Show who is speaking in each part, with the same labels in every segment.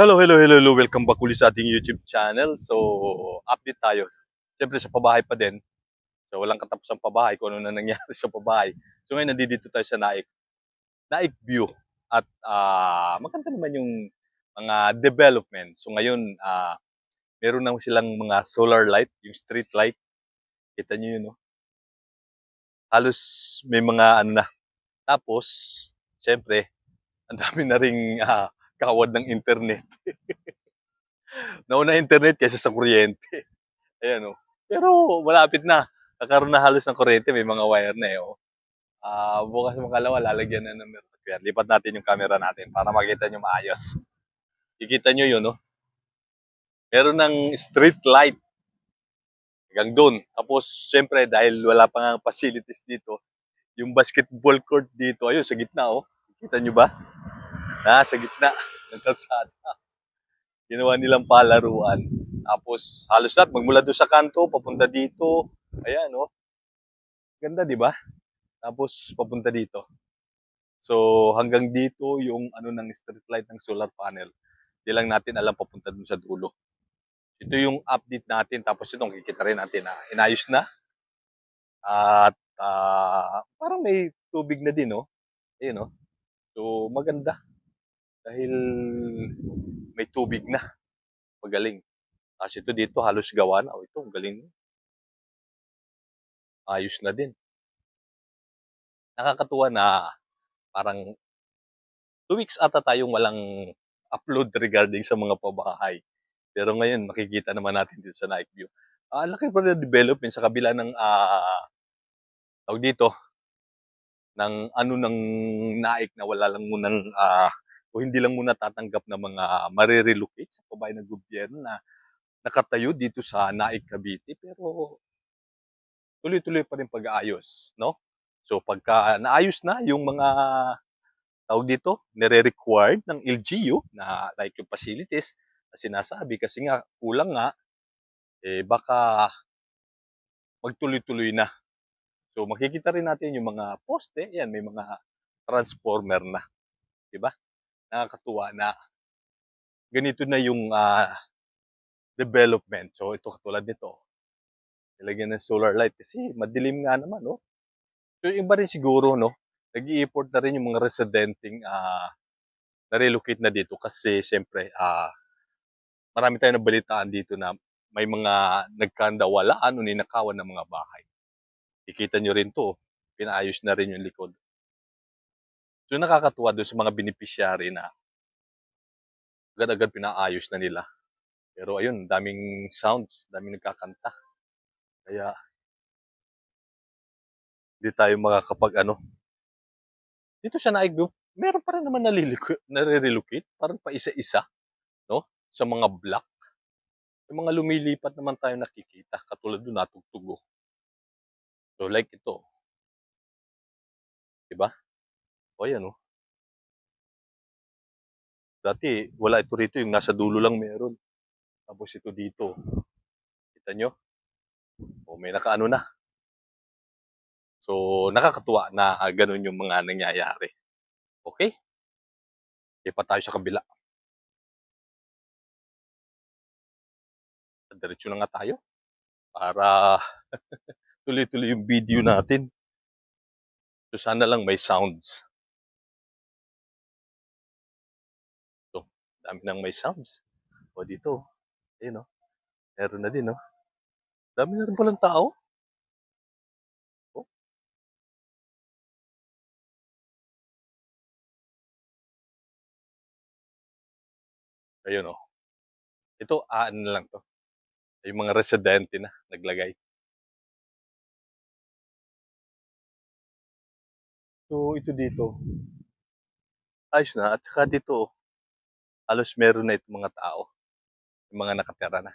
Speaker 1: Hello, hello, hello, hello. Welcome back ulit sa ating YouTube channel. So, update tayo. Siyempre sa pabahay pa din. So, walang katapusang pabahay kung ano na nangyari sa pabahay. So, ngayon nandito tayo sa Naik View. At maganda naman yung mga development. So, ngayon, meron na silang mga solar light, yung street light. Kita nyo yun, no? Halos may mga ano na. Tapos, siyempre, ang dami na ring kawad ng internet. Nauna internet kaysa sa kuryente. Ayan, oh. Pero malapit na. Kakaroon na halos ng kuryente, may mga wire na eh. Oh. Bukas makalawa, lalagyan na ng meron. Lipat natin yung camera natin para makita nyo maayos. Kikita nyo yun, no? Meron ng street light hanggang doon. Tapos, syempre, dahil wala pa nga facilities dito, yung basketball court dito, ayun, sa gitna, oh. Kita nyo ba? Sa gitna ng kalsada. Ginawa nilang palaruan. Tapos, halos lahat, magmula doon sa kanto, papunta dito. Ayan, oh. Ganda, di ba? Tapos papunta dito. So hanggang dito yung ano ng street light ng solar panel. Di lang natin alam papunta dun sa dulo. Ito yung update natin. Tapos itong kikita rin natin na inayos na. At parang may tubig na din, no? Ayun, no? So maganda. Dahil may tubig na. Magaling. Kasi ito dito halos gawa na. Oh, ito, galing. Ayos na din. Nakakatuwa na parang 2 weeks ata tayong walang upload regarding sa mga pabahay. Pero ngayon, makikita naman natin dito sa Night View. Laki pa rin development sa kabila ng, tawag dito, ng ano ng naik na wala lang munang, o hindi lang muna tatanggap ng mga marirelocate sa pabahay ng gobyerno na nakatayo dito sa Naik, Cavite. Pero tuloy-tuloy pa rin pag-aayos, no? So pagka naayos na yung mga tawag dito, nire-required ng LGU na like yung facilities na sinasabi kasi nga kulang nga, baka magtuloy-tuloy na. So makikita rin natin yung mga poste, yan may mga transformer na, 'di ba? Nakakatuwa na ganito na yung development. So ito katulad nito, nilagyan ng solar light kasi madilim nga naman, no? So yung iba rin siguro, no, nag-i-effort na rin yung mga residenteng na-relocate na dito kasi siyempre marami tayong nabalitaan dito na may mga nagkandawalaan o ninakawan ng mga bahay. Ikita nyo rin to, pinaayos na rin yung likod. So nakakatuwa doon sa mga beneficiary na agad-agad pinaayos na nila. Pero ayun, daming sounds, daming nagkakanta. Kaya hindi tayo makakapag ano. Dito sa Naig Group, meron pa rin naman nare-relocate, parang pa isa-isa, no? Sa mga block. Yung mga lumilipat naman tayo nakikita, katulad doon natugtugo. So like ito, di ba? O yan, oh. Dati, wala ito rito, yung nasa dulo lang meron. Tapos ito dito. Kita nyo? O may nakaano na. So, nakakatuwa na ganun yung mga nangyayari. Okay? Lipat tayo sa kabila. Diretso na nga tayo para tuloy-tuloy yung video natin. So, sana lang may sounds. So, dami nang may sounds. O dito, ayun o. Meron na din, no? Dami na rin palang tao. O, ayun o. Ito, ano lang to. Yung mga residente na naglagay. So, ito dito. Ayos na. At saka dito, halos meron na itong mga tao. Yung mga nakatira na.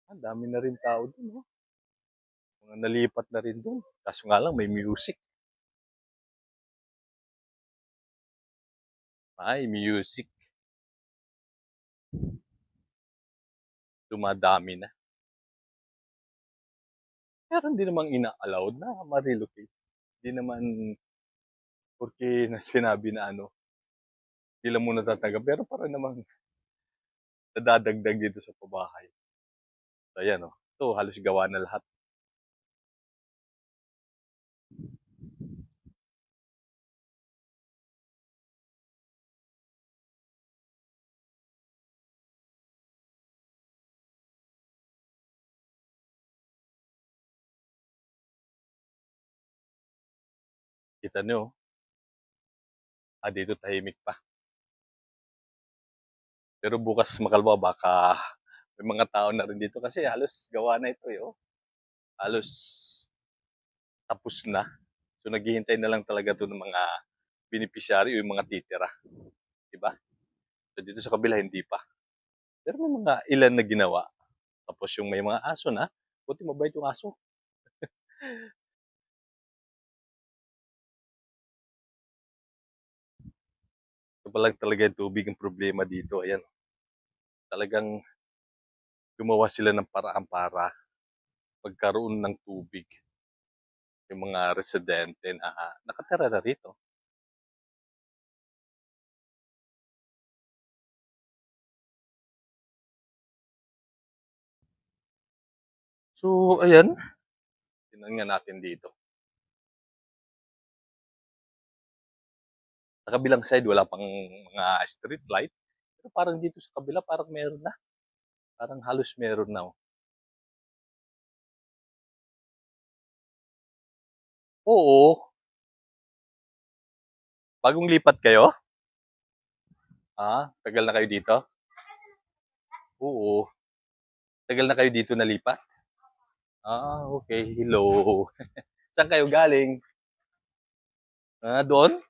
Speaker 1: Ang dami na rin tao dun, no? Mga nalipat na rin dun. Kaso nga lang, may music. Ay, music. dumadami na. Pero hindi namang ina-allowed na ma-relocate. Hindi naman porque na sinabi na ano, hindi lang muna tatanggap. Pero para namang nadadagdag dito sa pabahay. So, ayan o. Ito, halos gawa na lahat. Kita nyo, dito tahimik pa. Pero bukas makalwa, baka may mga tao na rin dito kasi halos gawa na ito eh. Oh. Halos tapos na. So naghihintay na lang talaga to ng mga beneficiary o yung mga titira. Diba? So dito sa kabila, hindi pa. Pero may mga ilan na ginawa. Tapos yung may mga aso na, buti mabait yung aso. Ito pa lang talaga yung tubig ang problema dito. Ayan, talagang gumawa sila ng paraan para pagkaroon ng tubig yung mga residente na nakatira na rito. So, ayan, tingnan nga natin dito. Sa kabilang side, wala pang mga street light. Pero parang dito sa kabila, parang meron na. Parang halos meron na. Oh. Oo, bagong lipat kayo? Tagal na kayo dito? Oo. Tagal na kayo dito nalipat? Okay. Hello. Saan kayo galing? Doon?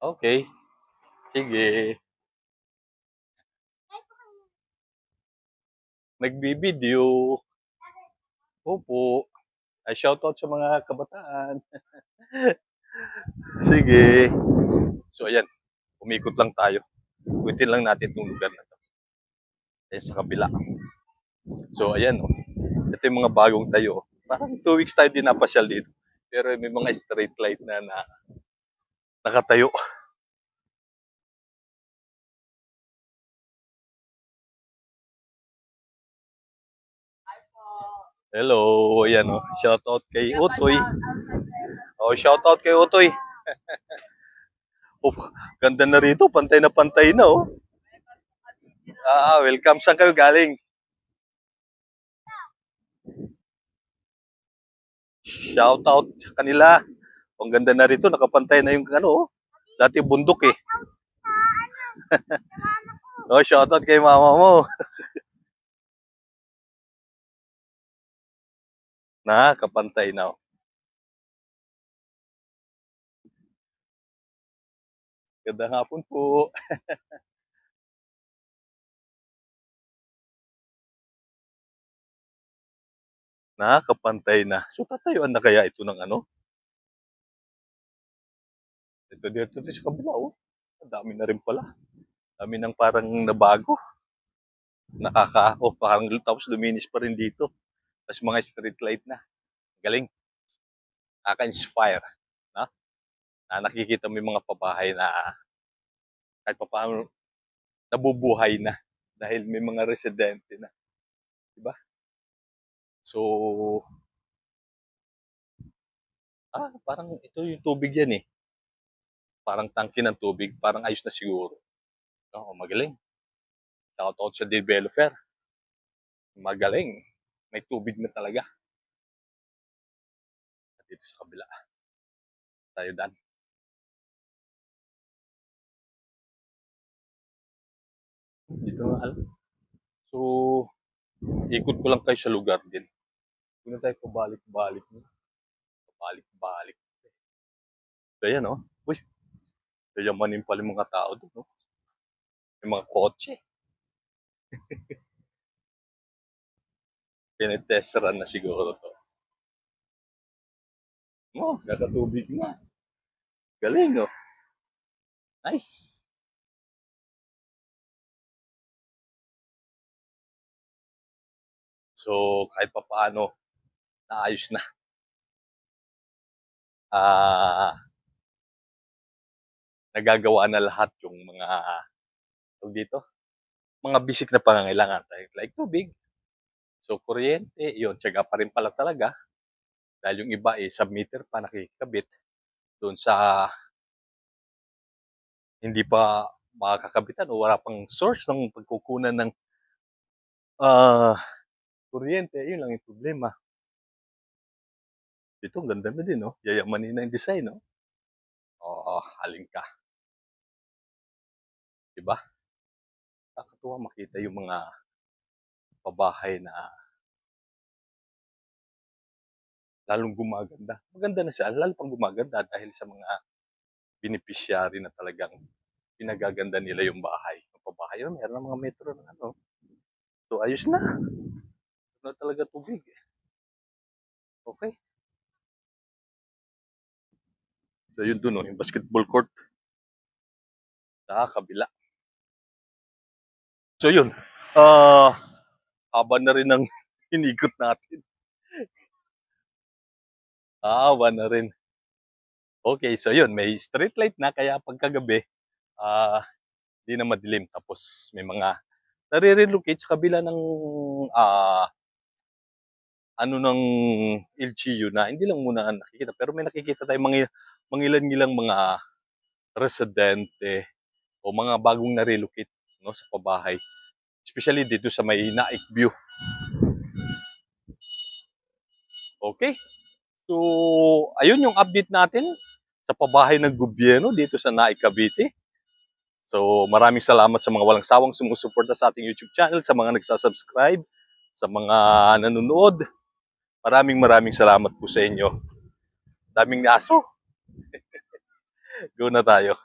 Speaker 1: Okay. Sige. Nagbibideo. Opo. Ay, shoutout sa mga kabataan. Sige. So, ayan. Umikot lang tayo. Kulitin lang natin itong lugar na to. Ayan sa kabila. So, ayan. Oh. Ito yung mga bagong tayo. Parang 2 weeks tayo din napasyal dito. Pero may mga street light na nakatayo. Hello. Ayan oh. Shoutout kay Utoy. Oh, shoutout kay Utoy. Oh, ganda na rito. Pantay na oh. Welcome. Saan kayo galing? Shoutout sa kanila. Ang ganda na rito. Nakapantay na yung ano oh. Dati bundok eh. Oh, shoutout kay mama mo. Nakapantay na oh. Ganda hapon po. Nakapantay na. So tatayuan na kaya ito ng ano? Ito dito sa kabila oh. Ang dami na rin pala. Dami nang parang nabago. Parang tapos luminis pa rin dito. Tapos mga street light na. Galing. Nakaka-inspire. Na? Nakikita mo yung mga pabahay na kahit pa paano nabubuhay na dahil may mga residente na. Diba? So, parang ito yung tubig yan eh. Parang tangke ng tubig. Parang ayos na siguro. Magaling. Shoutout sa developer. Magaling. May tubig na talaga. At dito sa kabila. Tayo dan. Dito nga alam. So, ikot ko lang kayo sa lugar din. Huwag na tayo pabalik-balik. Pabalik-balik. Kaya no? Uy, yayamanin pala yung mga tao doon. No? Yung mga kotse. Tinetest run na siguro to. Kakatubig na. Galing, no? Nice. So, kahit papaano, naayos na. Ah, nagagawa na lahat yung mga, tawag dito, mga basic na pangangailangan. Like tubig. So, kuryente, yun, tiyaga pa rin pala talaga. Dahil yung iba, sub-meter pa nakikabit doon sa hindi pa makakabitan o wala pang source ng pagkukunan ng ah, kuryente. Yun lang yung problema. Ito, ang ganda na din, no? Yayamanin na yung design, no? Oo, halin ka. Diba? Nakakatuwa makita yung mga pabahay na lalong gumaganda. Maganda na siya, lalo pang gumaganda dahil sa mga beneficiary na talagang pinagaganda nila yung bahay. Yung pabahay, yun, meron ng mga metro na ano. So, ayos na. Ito na talaga tubig. Okay. So, yun dun, no? Yung basketball court sa kabila. So, yun. Haba na rin ng inikot natin. Haba na rin. Okay, so yun, may street light na kaya pagkagabi, di na madilim. Tapos may mga nare-relocate sa kabila ng ano ng LGU na hindi lang muna nakikita. Pero may nakikita tayong mangilan-ngilang mga residente o mga bagong na-relocate, no, sa pabahay. Especially dito sa may Naik View. Okay? So, ayun yung update natin sa pabahay ng gobyerno dito sa Naik, Cavite. So, maraming salamat sa mga walang sawang sumusuporta sa ating YouTube channel, sa mga nagsasubscribe, sa mga nanonood. Maraming salamat po sa inyo. Daming aso. Go na tayo.